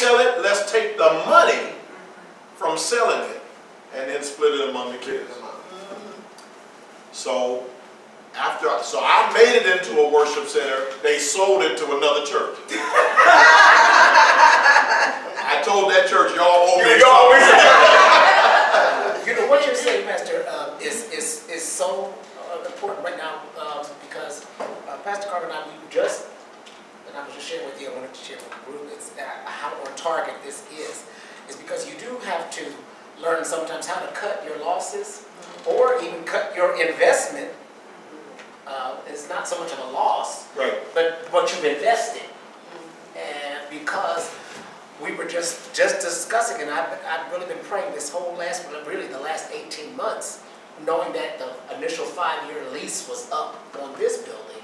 sell it. Let's take the money from selling it and then split it among the kids. So I made it into a worship center. They sold it to another church. I told that church, y'all owe me. You know what you're saying, Pastor, is so important right now because Pastor Carver and I, and I was just sharing with you, I wanted to share with the group, it's how on target this is because you do have to learn sometimes how to cut your losses or even cut your investment. It's not so much of a loss, right, but what you've invested. And because we were just discussing, and I've really been praying this whole the last 18 months, knowing that the initial 5-year lease was up on this building,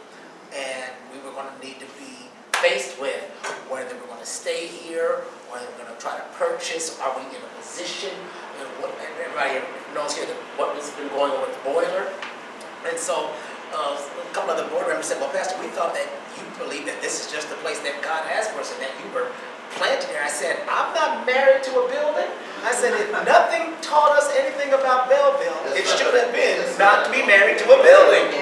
and we were going to need to be faced with whether we're going to stay here, whether we're going to try to purchase, are we in a position, and everybody knows here what has been going on with the boiler. And so a couple of the board members said, well, Pastor, we thought that you believe that this is just the place that God has for us and that you were planted there. I said, I'm not married to a building. I said, if nothing taught us anything about Belleville, it should have been not to be married to a building.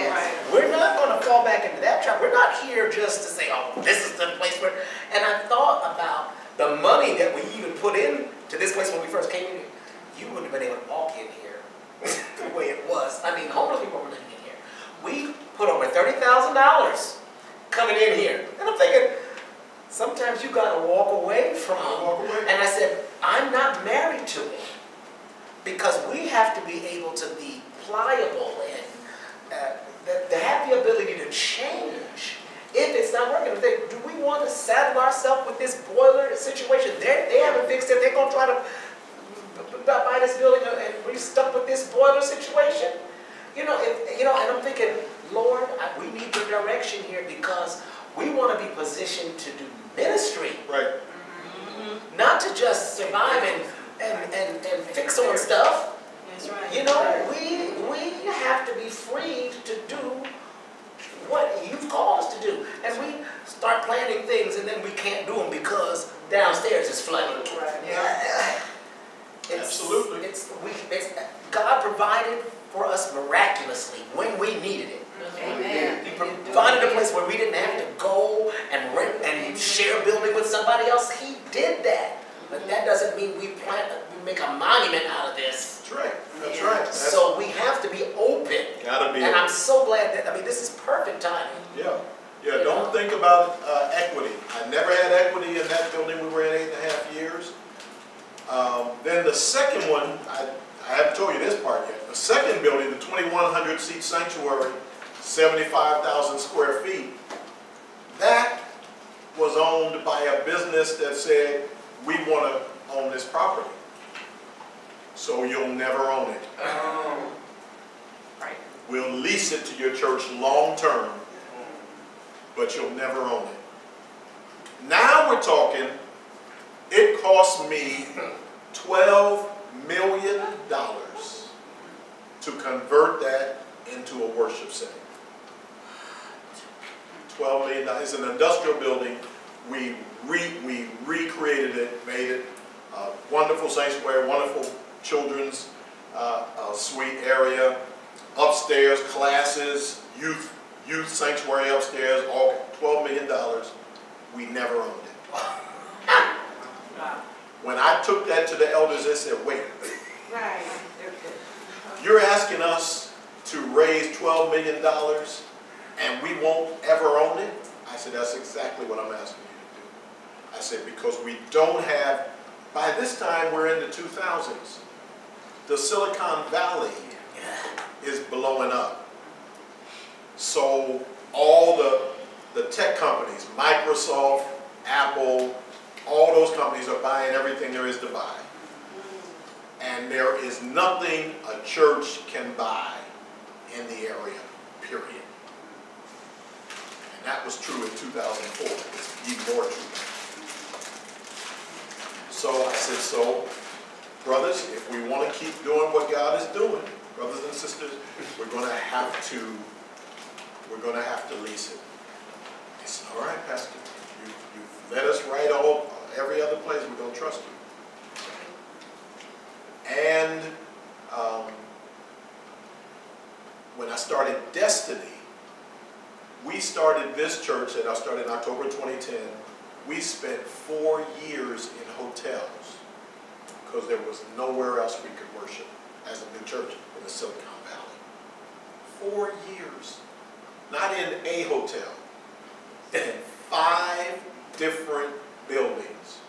We're not going to fall back into that trap. We're not here just to say, oh, this is the place where, and I thought about the money that we even put in to this place when we first came in here. You wouldn't have been able to walk in here the way it was. I mean, homeless people were living in here. We put over $30,000 coming in here. And I'm thinking, sometimes you got to walk away from it. And I said, I'm not married to it. Because we have to be able to be pliable and to have the ability to change if it's not working. Do we want to saddle ourselves with this boiler situation? They haven't fixed it. They're going to try to buy this building and we're stuck with this boiler situation. And I'm thinking, Lord, we need your direction here because we want to be positioned to do ministry. Right. Not to just survive and fix on stuff. That's right. We have to be freed to do what you've called us to do. And we start planning things and then we can't do them because downstairs is flooding. Right. Yeah. Absolutely. God provided for us miraculously when we needed it. Amen. He provided a place where we didn't have to go and rent and share a building with somebody else. He did that. But that doesn't mean we make a monument out of this. That's right. That's right. So we have to be open. Gotta be. And I'm so glad that, this is perfect timing. Yeah. Yeah, don't think about equity. I never had equity in that building we were in 8.5 years. Then the second one, I haven't told you this part yet. The second building, the 2,100 seat sanctuary, 75,000 square feet, that was owned by a business that said, we want to own this property. So you'll never own it. Right. We'll lease it to your church long term, but you'll never own it. Now we're talking, it cost me $12 million to convert that into a worship center. $12 million. It's an industrial building. We recreated it, made it a wonderful sanctuary, wonderful children's suite area, upstairs classes, youth sanctuary upstairs, all $12 million. We never owned it. When I took that to the elders, they said, wait, Right. you're asking us to raise $12 million and we won't ever own it? I said, that's exactly what I'm asking you to do. I said, because we don't have, by this time we're in the 2000s. The Silicon Valley is blowing up. So all the tech companies, Microsoft, Apple, all those companies are buying everything there is to buy. And there is nothing a church can buy in the area, period. And that was true in 2004. It's even more true. So I said, so, brothers, if we want to keep doing what God is doing, brothers and sisters, we're going to have to lease it. He said, all right, Pastor, you've let us write every other place. don't trust you. And when I started Destiny, we started this church that I started in October 2010. We spent 4 years in hotels because there was nowhere else we could worship as a new church in the Silicon Valley. 4 years. Not in a hotel. In 5 different buildings.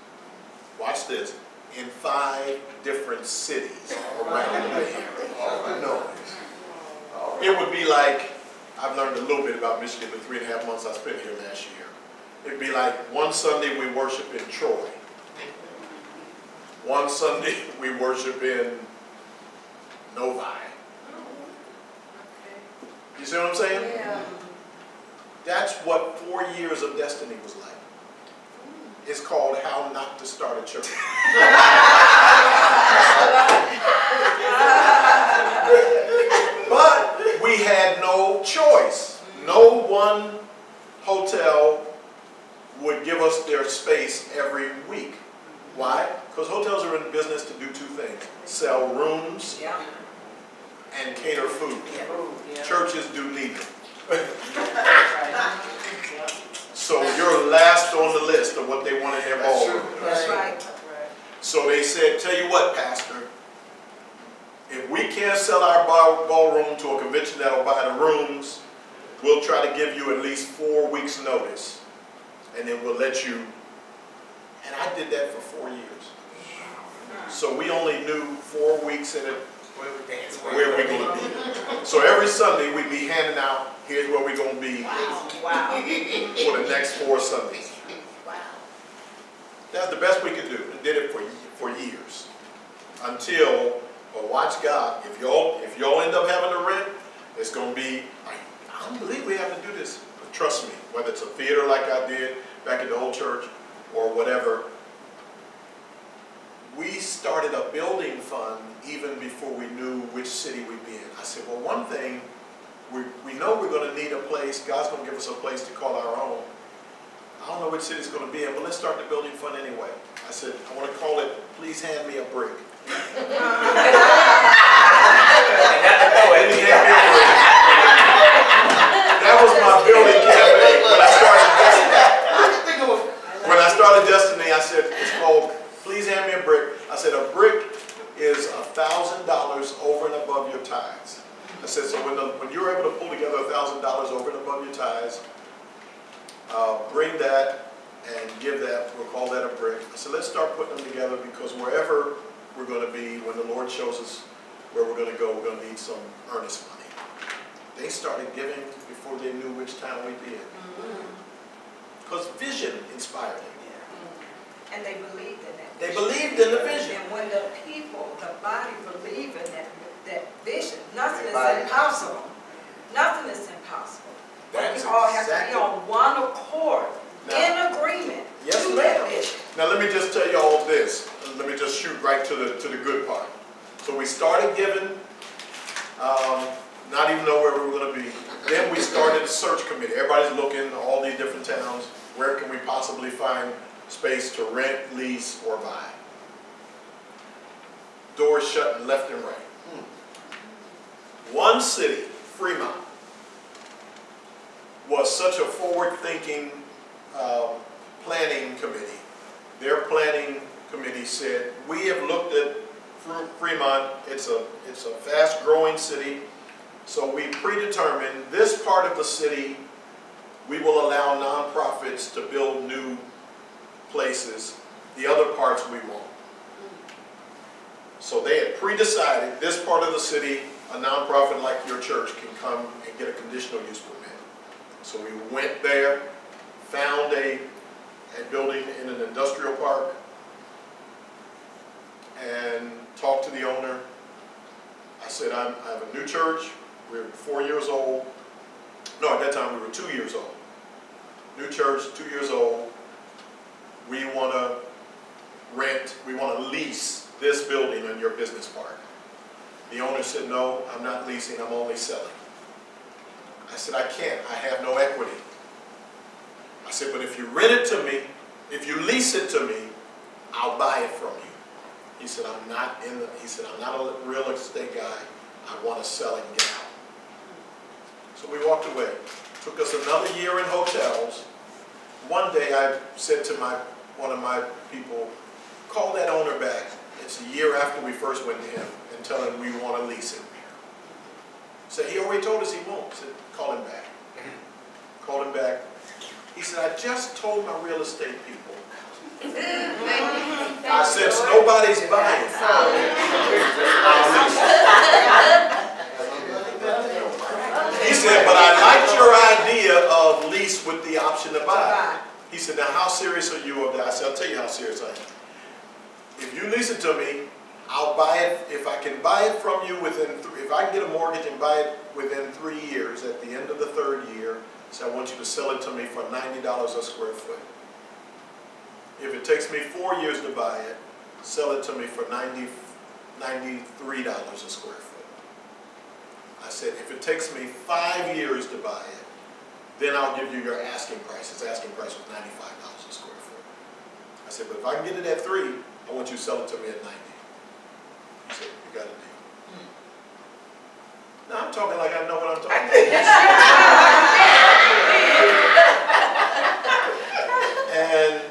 Watch this. In 5 different cities around the Bay Area. It would be like, I've learned a little bit about Michigan the 3.5 months I spent here last year. It'd be like one Sunday we worship in Troy. One Sunday we worship in Novi. You see what I'm saying? Yeah. That's what 4 years of Destiny was like. It's called How Not to Start a Church. But we had no choice. No one hotel would give us their space every week. Why? Because hotels are in business to do 2 things. Sell rooms and cater food. Churches do neither. So you're last on the list of what they want in their ballroom. That's right. So they said, tell you what, Pastor, if we can't sell our ballroom to a convention that'll buy the rooms, we'll try to give you at least 4 weeks notice, and then we'll let you. And I did that for 4 years. So we only knew 4 weeks at a where we're going to be. So every Sunday we'd be handing out, here's where we're going to be for the next 4 Sundays. That's the best we could do. We did it for years. Until, well, watch God. If y'all end up having to rent, it's going to be, I don't believe we have to do this. But trust me, whether it's a theater like I did back in the old church or whatever, we started a building fund even before we knew which city we'd be in. I said, well, one thing, we know we're going to need a place. God's going to give us a place to call our own. I don't know which city it's going to be in, but let's start the building fund anyway. I said, I want to call it, Please Hand Me a Brick. Please hand me a brick. That was my building campaign. When I started Destiny, I said, it's called Please Hand Me a Brick. I said, a brick is $1,000 over and above your tithes. I said, so when you're able to pull together $1,000 over and above your tithes, bring that and give that, we'll call that a brick. I said, let's start putting them together because wherever we're going to be, when the Lord shows us where we're going to go, we're going to need some earnest money. They started giving before they knew which town we'd be in. Because vision inspired them. And they believed in that. They believed in the vision. And when the people, the body believe in that vision, nothing is impossible. Nothing is impossible. That's We all have to exactly. be on one accord, in agreement Yes, to that ma'am. vision. Now let me just tell you all this. Let me just shoot right to the good part. So we started giving, not even know where we were going to be. Then we started a search committee. Everybody's looking, all these different towns. Where can we possibly find space to rent, lease, or buy? Doors shutting left and right. One city, Fremont, was such a forward-thinking planning committee. Their planning committee said, we have looked at Fremont. It's a fast-growing city. So we predetermined this part of the city, we will allow nonprofits to build new places. The other parts we won't. So they had pre-decided this part of the city, a nonprofit like your church can come and get a conditional use permit. So we went there, found a building in an industrial park, and talked to the owner. I said, I have a new church. We're 4 years old. No, at that time we were 2 years old. New church, 2 years old. We want to rent, we want to lease this building in your business park. The owner said, no, I'm not leasing, I'm only selling. I said, I can't, I have no equity. I said, but if you rent it to me, if you lease it to me, I'll buy buy it from you. He said, I'm not a real estate guy. I want to sell it and get out. So we walked away. Took us another year in hotels. One day I said to one of my people, call that owner back. It's a year after we first went to him and tell him we want to lease it. Said, he already told us he won't. I said, call him back. Called him back. He said, I just told my real estate people. I said, nobody's buying. He said, but I liked your idea of lease with the option to buy. He said, now how serious are you of that? I said, I'll tell you how serious I am. If you lease it to me, I'll buy it. If I can buy it from you if I can get a mortgage and buy it within 3 years, at the end of the 3rd year, so I want you to sell it to me for $90 a square foot. If it takes me 4 years to buy it, sell it to me for $93 a square foot. I said, if it takes me 5 years to buy it, then I'll give you your asking price. His asking price was $95 a square foot. I said, but if I can get it at 3, I want you to sell it to me at 90. He said, you got a deal. Now I'm talking like I know what I'm talking about. And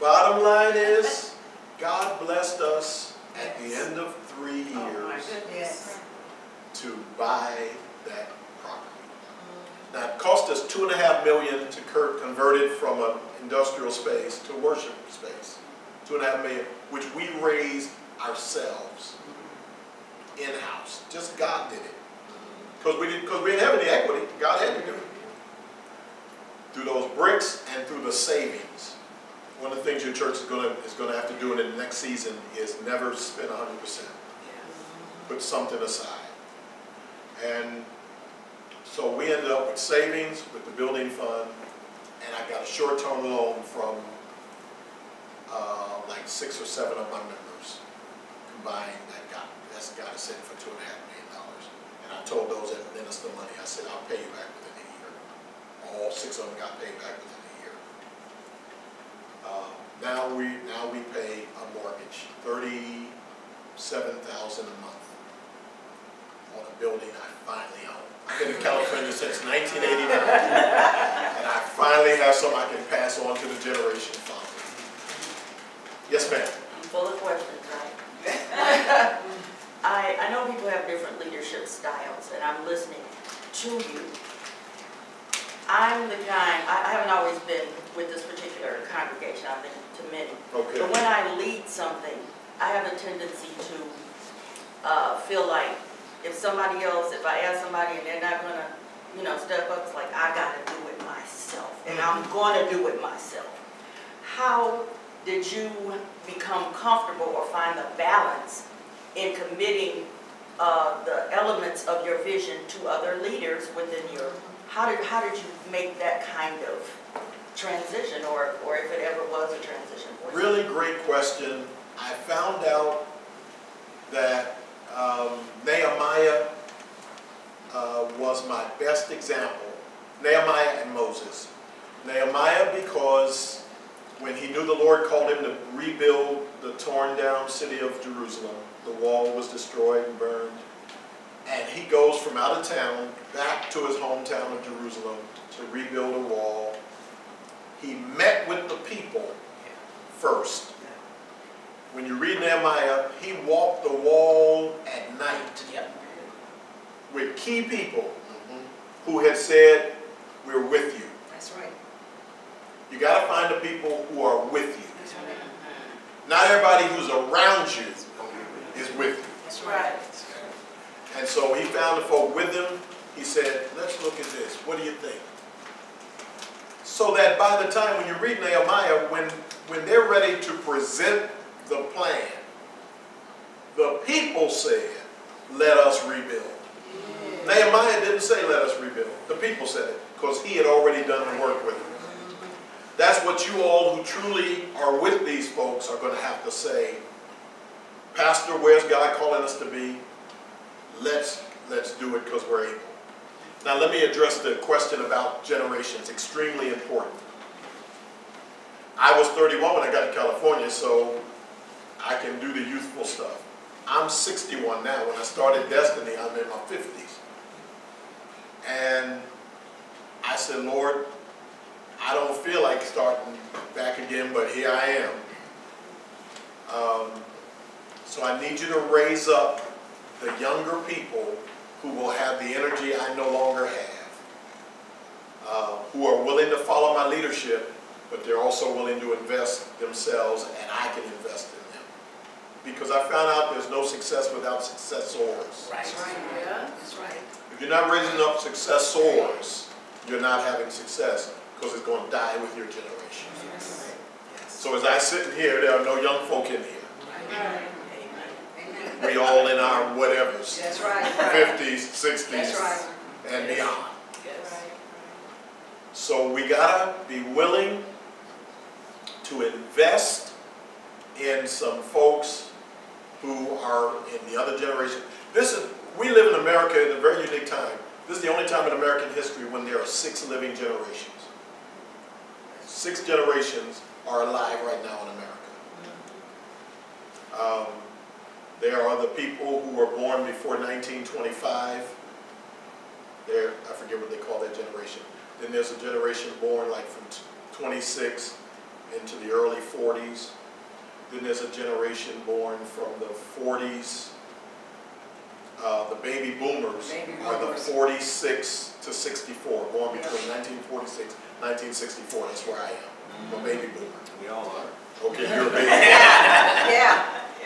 bottom line is, God blessed us at the end of 3 years to buy that property. Now it cost us $2.5 million to convert it from an industrial space to worship space. $2.5 million, which we raised ourselves in-house. Just God did it. Because we didn't have any equity. God had to do it. Through those bricks and through the savings. One of the things your church is going to have to do in the next season is never spend 100%. Put something aside. And so we ended up with savings, with the building fund, and I got a short-term loan from like 6 or 7 of my members combined that's got us in for $2.5 million. And I told those that minister money, I said, I'll pay you back within a year. All 6 of them got paid back within a year. Now we pay a mortgage, $37,000 a month on a building I finally own. I've been in California since 1989, and I finally have something I can pass on to the generation following. Yes, ma'am. I'm full of questions, right? I know people have different leadership styles, and I'm listening to you. I'm the kind, I haven't always been with this particular congregation, I've been to many. Okay. But when I lead something, I have a tendency to feel like if I ask somebody and they're not going to, step up, it's like, I got to do it myself, and I'm going to do it myself. How did you become comfortable or find the balance in committing the elements of your vision to other leaders within your, how did you make that kind of transition, or if it ever was a transition for you? Really great question. I found out that Nehemiah was my best example. Nehemiah and Moses. Nehemiah because when he knew the Lord called him to rebuild the torn down city of Jerusalem, the wall was destroyed and burned, and he goes from out of town back to his hometown of Jerusalem to rebuild a wall. He met with the people first. When you read Nehemiah, he walked the wall at night with key people who had said, we're with you. That's right. You got to find the people who are with you. That's right. Not everybody who's around you is with you. That's right. And so he found the folk with him. He said, let's look at this. What do you think? So that by the time when you read Nehemiah, when they're ready to present the plan, the people said, let us rebuild. Nehemiah didn't say, let us rebuild. The people said it, because he had already done the work with them. That's what you all who truly are with these folks are going to have to say, Pastor, where's God calling us to be? Let's do it because we're able. Now let me address the question about generations, extremely important. I was 31 when I got to California, so I can do the youthful stuff. I'm 61 now. When I started Destiny, I'm in my 50s. And I said, Lord, I don't feel like starting back again, but here I am. So I need you to raise up the younger people who will have the energy I no longer have, who are willing to follow my leadership, but they're also willing to invest themselves, and I can invest in them. Because I found out there's no success without successors. Right. That's right. Yeah, that's right. If you're not raising up successors, you're not having success, because it's going to die with your generation. Yes. Yes. So as I sit here, there are no young folk in here. Right. Amen. We all in our whatevers, That's right. 50s, 60s, That's right. and beyond. Yes. So we gotta be willing to invest in some folks who are in the other generation. We live in America in a very unique time. This is the only time in American history when there are 6 living generations. 6 generations are alive right now in America. There are the people who were born before 1925. I forget what they call that generation. Then there's a generation born like from 26 into the early 40s. Then there's a generation born from the 40s. The baby boomers are the 46 to 64, born between 1946 and 1964. That's where I am. I'm a baby boomer. We all are. Okay, you're a baby boomer. Yeah.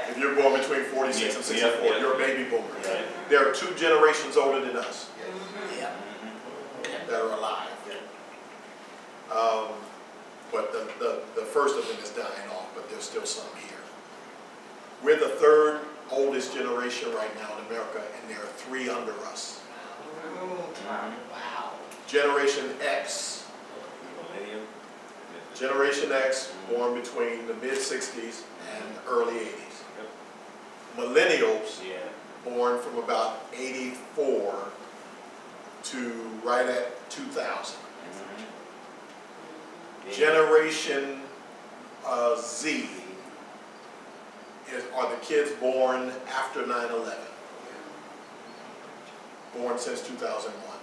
If you're born between 46 and 64, you're a baby boomer. Right. There are 2 generations older than us Yeah. that are alive. But the first of them is dying off, but there's still some here. We're the 3rd oldest generation right now in America, and there are 3 under us. Wow. Generation X. Millennium. Generation X, born between the mid-60s and early 80s. Millennials, Yeah. born from about 84 to right at 2000. Generation Z are the kids born after 9/11, born since 2001.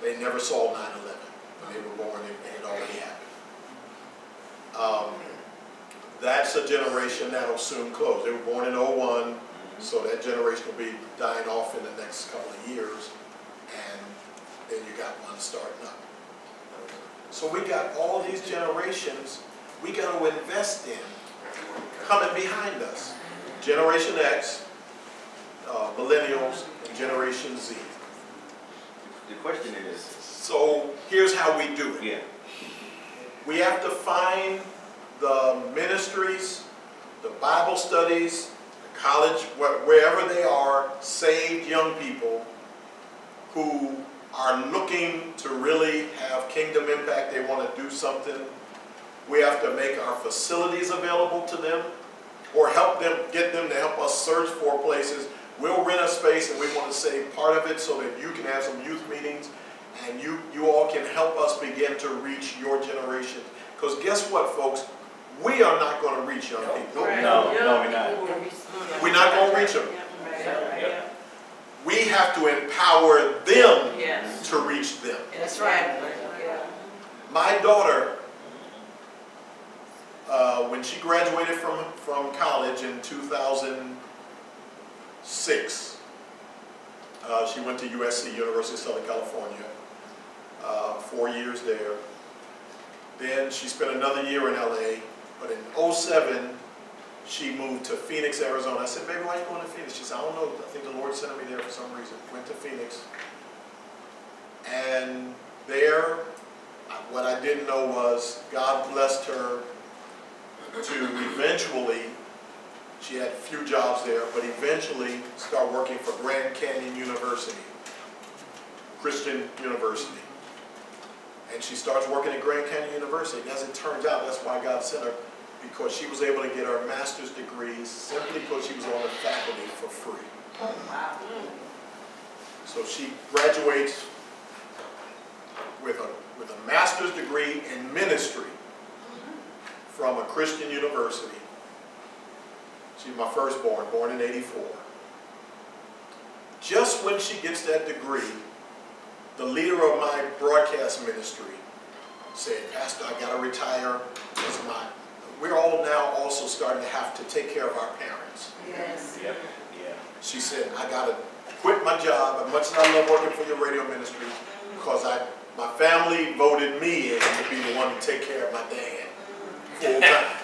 They never saw 9/11. When they were born, it had already happened. That's a generation that'll soon close. They were born in 01, so that generation will be dying off in the next couple of years, and then you got one starting up. So we got all these generations we got to invest in coming behind us. Generation X, millennials, and Generation Z. The question is, So here's how we do it. yeah, We have to find the ministries, the Bible studies, the college, wherever they are, saved young people who are looking to really have kingdom impact. They want to do something. We have to make our facilities available to them, or help them, get them to help us search for places. We'll rent a space, and we want to save part of it so that you can have some youth meetings, and you all can help us begin to reach your generation. Because guess what, folks? We are not going to reach young people. no, we're not. We're not going to reach them. We have to empower them Yes. to reach them. That's right. My daughter, when she graduated from college in 2006, she went to USC, University of Southern California, 4 years there. Then she spent another year in LA, but in 2007, she moved to Phoenix, Arizona. I said, baby, why are you going to Phoenix? She said, I don't know, I think the Lord sent me there for some reason. Went to Phoenix. And there, what I didn't know was God blessed her to eventually, she had a few jobs there, but eventually start working for Grand Canyon University, Christian University. And she starts working at Grand Canyon University. And as it turns out, that's why God sent her, because she was able to get her master's degree simply because she was on the faculty for free. Oh, wow. So she graduates with a master's degree in ministry from a Christian university. She's my firstborn, born in '84. Just when she gets that degree, the leader of my broadcast ministry said, Pastor, I got to retire because we're all now also starting to have to take care of our parents. Yes. Yep. Yeah. She said, I got to quit my job, as much as I love working for your radio ministry, because my family voted me in to be the one to take care of my dad full time.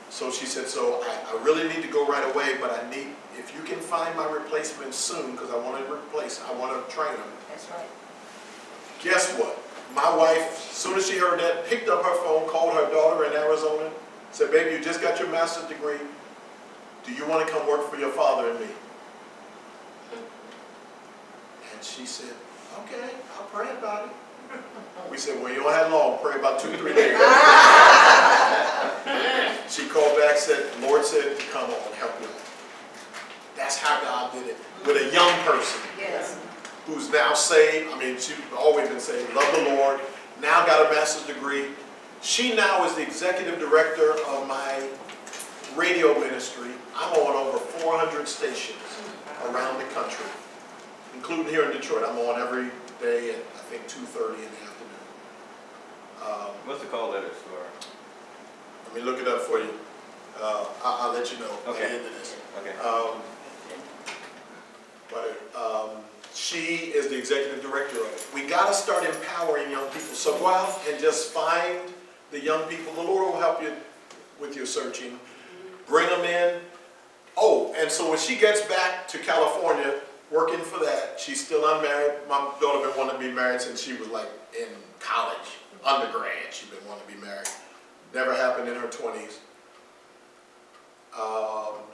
So she said, so I really need to go right away, but I need, if you can find my replacement soon, because I want to train him. That's right. Guess what? My wife, as soon as she heard that, picked up her phone, called her daughter in Arizona, said, baby, you just got your master's degree. Do you want to come work for your father and me? And she said, okay, I'll pray about it. We said, well, you don't have long. Pray about 2-3 days. She called back, said, the Lord said to come on, help you. That's how God did it. With a young person. Yes. Who's now saved. I mean, she's always been saved. Love the Lord. Now got a master's degree. She now is the executive director of my radio ministry. I'm on over 400 stations around the country, including here in Detroit. I'm on every day at, I think, 2:30 in the afternoon. What's the call letters for? Let me look it up for you. I'll let you know at the Okay. end of this. Okay. She is the executive director of it. We got to start empowering young people. So go out and just find the young people. The Lord will help you with your searching. Bring them in. Oh, and so when she gets back to California, working for that, she's still unmarried. My daughter been wanting to be married since she was like in college, undergrad. She's been wanting to be married. Never happened in her 20s.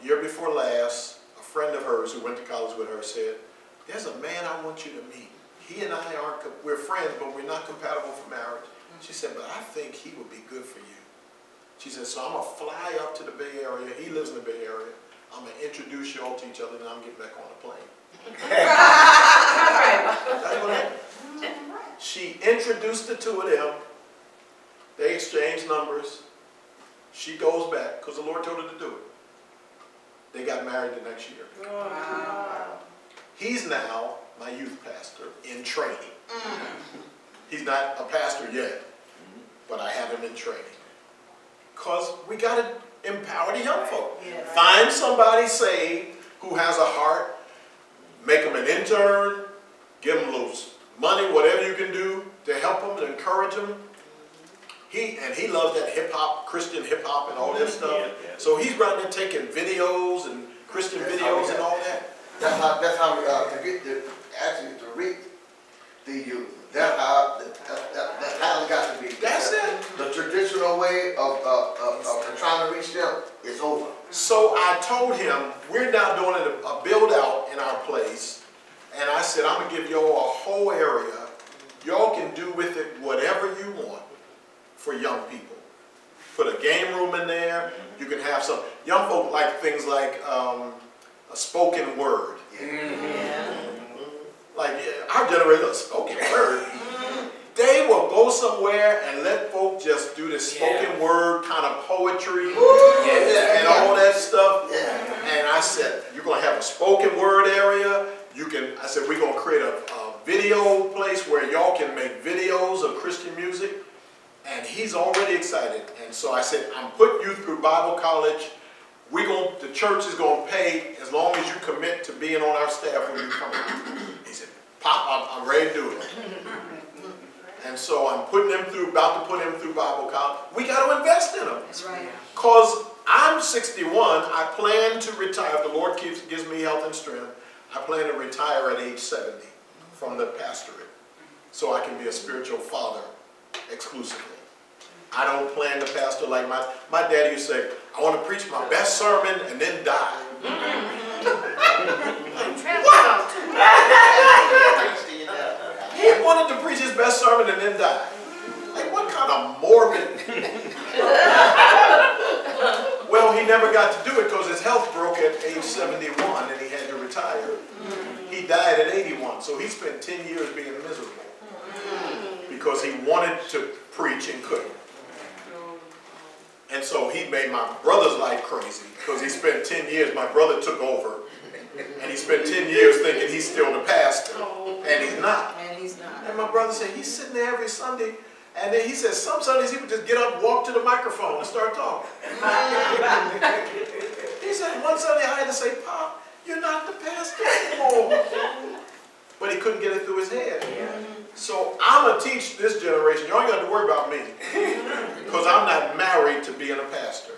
Year before last, a friend of hers who went to college with her said, there's a man I want you to meet. He and I we're friends, but we're not compatible for marriage. She said, but I think he would be good for you. She said, so I'm going to fly up to the Bay Area. He lives in the Bay Area. I'm going to introduce you all to each other, and I'm getting back on the plane. That's what happened. She introduced the two of them. They exchanged numbers. She goes back, because the Lord told her to do it. They got married the next year. Wow. He's now my youth pastor in training. He's not a pastor yet, but I have him in training. Because we got to empower the young folk. Yeah. Find somebody saved who has a heart, make them an intern, give them loose money, whatever you can do to help them, to encourage them. He loves that hip-hop, Christian hip-hop and all that stuff. Yeah, yeah. So he's running and taking videos and Christian videos and all that. That's how to get to reach the youth. That's how it got to be. That's it. The traditional way of trying to reach them is over. So I told him, we're now doing a build out in our place. And I said, I'm going to give y'all a whole area. Y'all can do with it whatever you want for young people. Put a game room in there. You can have some, young folk like things like a spoken word. Like our generation, spoken word. They will go somewhere and let folk just do this spoken word kind of poetry and all that stuff. And I said, you're going to have a spoken word area. I said, we're going to create a video place where y'all can make videos of Christian music. And he's already excited. And so I said, I'm putting you through Bible college. The church is going to pay as long as you commit to being on our staff when you come in. He said, Pop, I'm ready to do it. And so I'm about to put him through Bible college. We got to invest in him. That's right. Because I'm 61, I plan to retire. If the Lord gives me health and strength, I plan to retire at age 70 from the pastorate. So I can be a spiritual father exclusively. I don't plan to pastor like my daddy used to say, I want to preach my best sermon and then die. What? He wanted to preach his best sermon and then die. Like, what kind of morbid? Well, he never got to do it because his health broke at age 71 and he had to retire. He died at 81, so he spent 10 years being miserable because he wanted to preach and couldn't. And so he made my brother's life crazy because he spent 10 years, my brother took over, and he spent 10 years thinking he's still the pastor, and he's not. And he's not. And my brother said, he's sitting there every Sunday, and then he said some Sundays he would just get up, walk to the microphone, and start talking. He said, one Sunday I had to say, Pop, you're not the pastor anymore. But he couldn't get it through his head. So I'm going to teach this generation, you ain't got to worry about me, because I'm not married to being a pastor.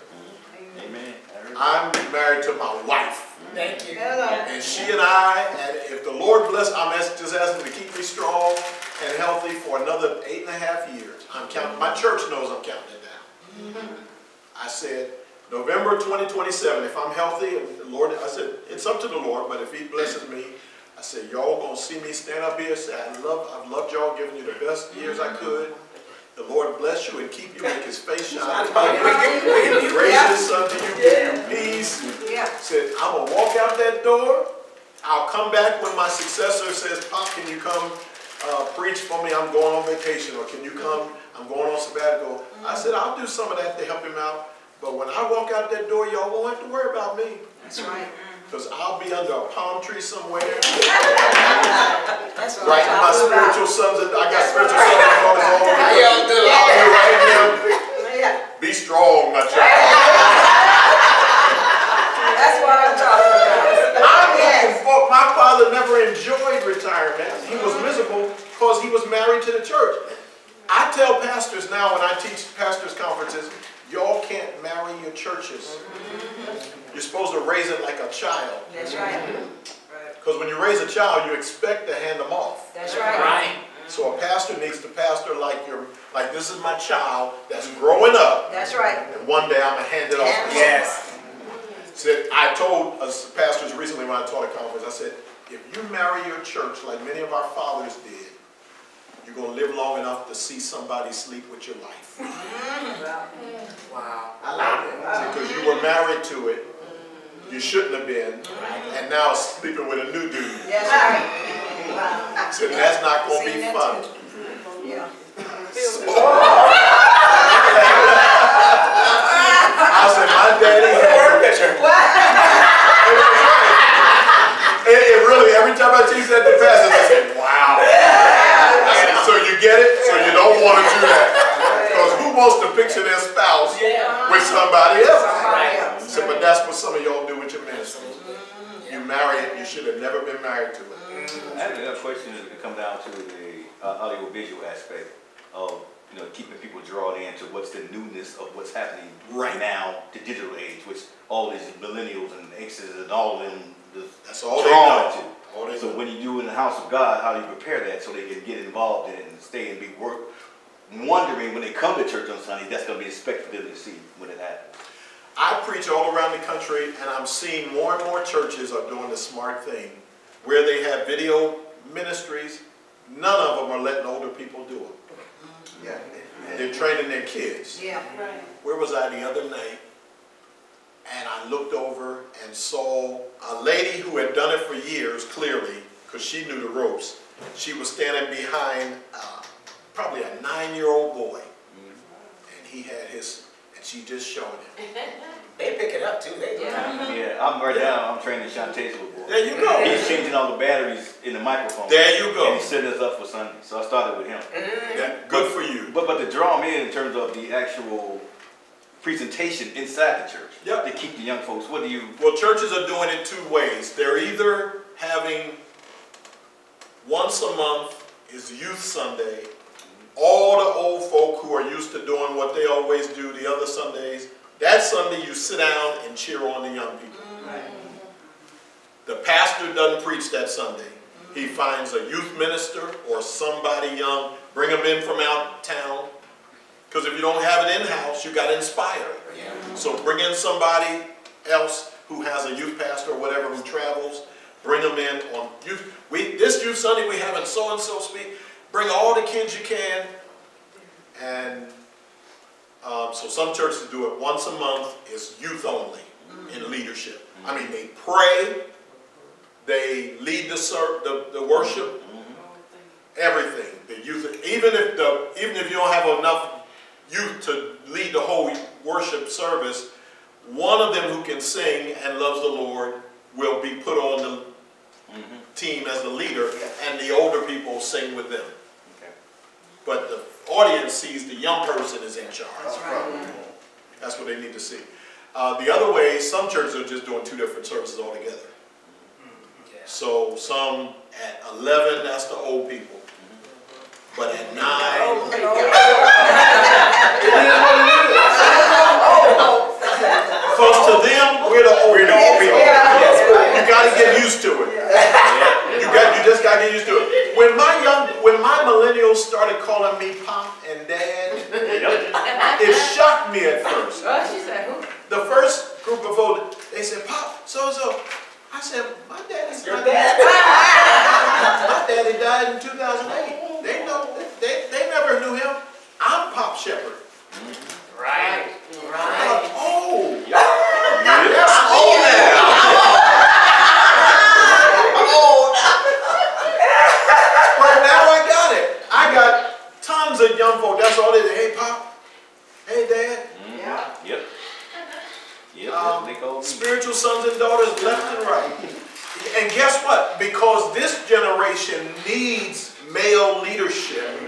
Amen. I'm married to my wife. Thank you. And she and I, and if the Lord bless, I'm just asking to keep me strong and healthy for another 8.5 years. I'm counting, my church knows I'm counting it down. I said, November 2027, if I'm healthy, and the Lord, I said, it's up to the Lord, but if he blesses me, I said, y'all gonna see me stand up here and say, I've loved y'all, giving you the best years I could. The Lord bless you and keep you, make his face shine upon you, raise his son to you, give you peace. Said, I'm gonna walk out that door. I'll come back when my successor says, Pop, can you come preach for me? I'm going on vacation. Or can you come? I'm going on sabbatical. I said, I'll do some of that to help him out. But when I walk out that door, y'all won't have to worry about me. That's right. Because I'll be under a palm tree somewhere. That's Right, my spiritual sons, I got spiritual sons and daughters all over. How y'all do? I'll be right here. Yeah. Be strong, my child. That's what I'm talking about. I'm looking for, my father never enjoyed retirement. He was miserable because he was married to the church. I tell pastors now when I teach pastors' conferences, y'all can't marry your churches. You're supposed to raise it like a child. That's right. Because when you raise a child, you expect to hand them off. That's right. Right. So a pastor needs to pastor like this is my child that's growing up. That's right. And one day I'm going to hand it off to Yes. Said, I told us pastors recently when I taught a conference, I said, if you marry your church like many of our fathers did, you're going to live long enough to see somebody sleep with your wife. Wow. I like that. Because you were married to it, you shouldn't have been, and now sleeping with a new dude. That's right. So that's not going to be fun. Yeah. I said, my daddy had it really, every time I teach that to pastors, I said, wow. I said, so you get it? So you don't want to do that. Because who wants to picture their spouse with somebody else? I said, but that's what some of y'all do with your ministries. You marry it, you should have never been married to it. I have another question that come down to the audio-visual aspect of keeping people drawn into what's the newness of what's happening right now, the digital age, which all these millennials and X's and all of them that's all they know. So when you do in the house of God, how do you prepare that so they can get involved in it and stay and be wondering when they come to church on Sunday, that's going to be expected for them to see when it happens. I preach all around the country, and I'm seeing more and more churches are doing the smart thing where they have video ministries. None of them are letting older people do it. Yeah. They're training their kids. Yeah. Where was I the other night? And I looked over and saw a lady who had done it for years, clearly, because she knew the ropes. She was standing behind probably a 9-year-old boy. And he had his, and she just showed him. They pick it up too. Yeah, I'm now, I'm training Shantae's little boy. There you go. He's changing all the batteries in the microphone. There you go. And he's setting us up for Sunday. So I started with him. Yeah, good for you. But to draw them in terms of the actual presentation inside the church. Yep. To keep the young folks, what do you... Well, churches are doing it 2 ways. They're either having once a month is Youth Sunday. All the old folk who are used to doing what they always do the other Sundays, that Sunday you sit down and cheer on the young people. The pastor doesn't preach that Sunday. He finds a youth minister or somebody young, bring them in from out town. Because if you don't have it in-house, you got to inspire it. So bring in somebody else who has a youth pastor or whatever who travels. Bring them in on youth. This Youth Sunday we having so-and-so speak. Bring all the kids you can. And so some churches do it once a month. It's youth only in leadership. I mean, they pray. They lead the worship. Everything. The youth. Even if you don't have enough youth to lead the whole worship service, one of them who can sing and loves the Lord will be put on the team as the leader, and the older people sing with them. Okay. But the audience sees the young person is in charge. That's right. That's what they need to see. The other way, some churches are just doing 2 different services altogether. So some at 11, that's the old people. But at 9, because to them, we're the old people. You got to get used to it. You just got to get used to it. When my millennials started calling me Pop and Dad, it shocked me at first. She said, who? The first group of folks, they said, Pop, so-and-so. I said, my daddy's Your not dad? My daddy died in 2008. They never knew him. I'm Pop Sheppard. Right. Oh, Yes, old now. I'm old now. but now I got it. I got tons of young folk. That's all they say. Hey, Pop. Hey, Dad. Yeah. Yep. They call me. Spiritual sons and daughters left and right. And guess what? Because this generation needs male leadership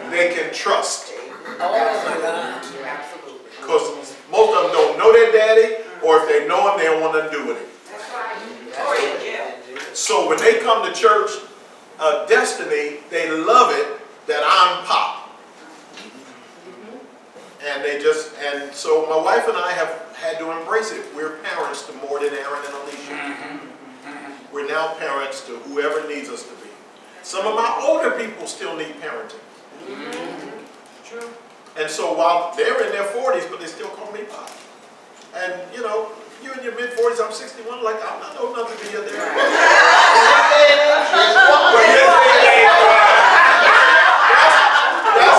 they can trust. Oh my God. Absolutely. Because most of them don't know their daddy, or if they know him, they don't want nothing to do with him. That's right. So when they come to church, Destiny, they love it that I'm Pop. And so my wife and I have had to embrace it. We're parents to more than Aaron and Alicia. We're now parents to whoever needs us to be. Some of my older people still need parenting. True. And so while they're in their 40s, but they still call me Pop. And you know, you in your mid-40s, I'm 61, like I'm not old enough to be there. That's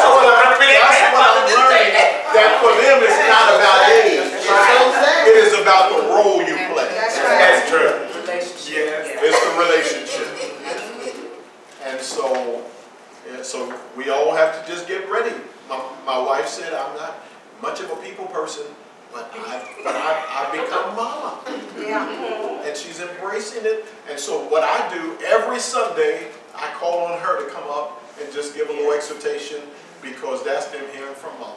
what I'm learning, that for them it's not about age. It is about the role you play. That's right. That's true. Relationship. It's the relationship. And so we all have to just get ready. My wife said I'm not much of a people person, but I've become mama. Yeah. And she's embracing it. And so what I do every Sunday, I call on her to come up and just give a little exhortation, because that's them hearing from mama.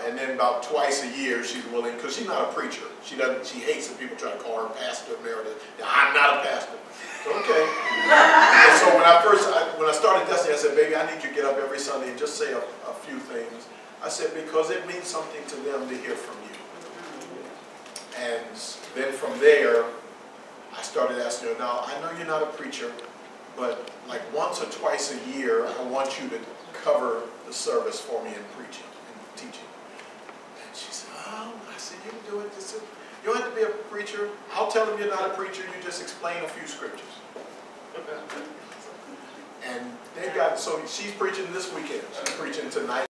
And then about twice a year she's willing, because she's not a preacher. She hates when people try to call her Pastor Meredith. I'm not a pastor. Okay. And so when I started Destiny, I said, baby, I need you to get up every Sunday and just say a few things. I said, because it means something to them to hear from you. And then from there, I started asking her, now I know you're not a preacher, but like once or twice a year, I want you to cover the service for me in preaching and teaching. And she said, oh, I said, you can do it. You don't have to be a preacher. I'll tell them you're not a preacher. You just explain a few scriptures. And they got, so she's preaching this weekend. She's preaching tonight.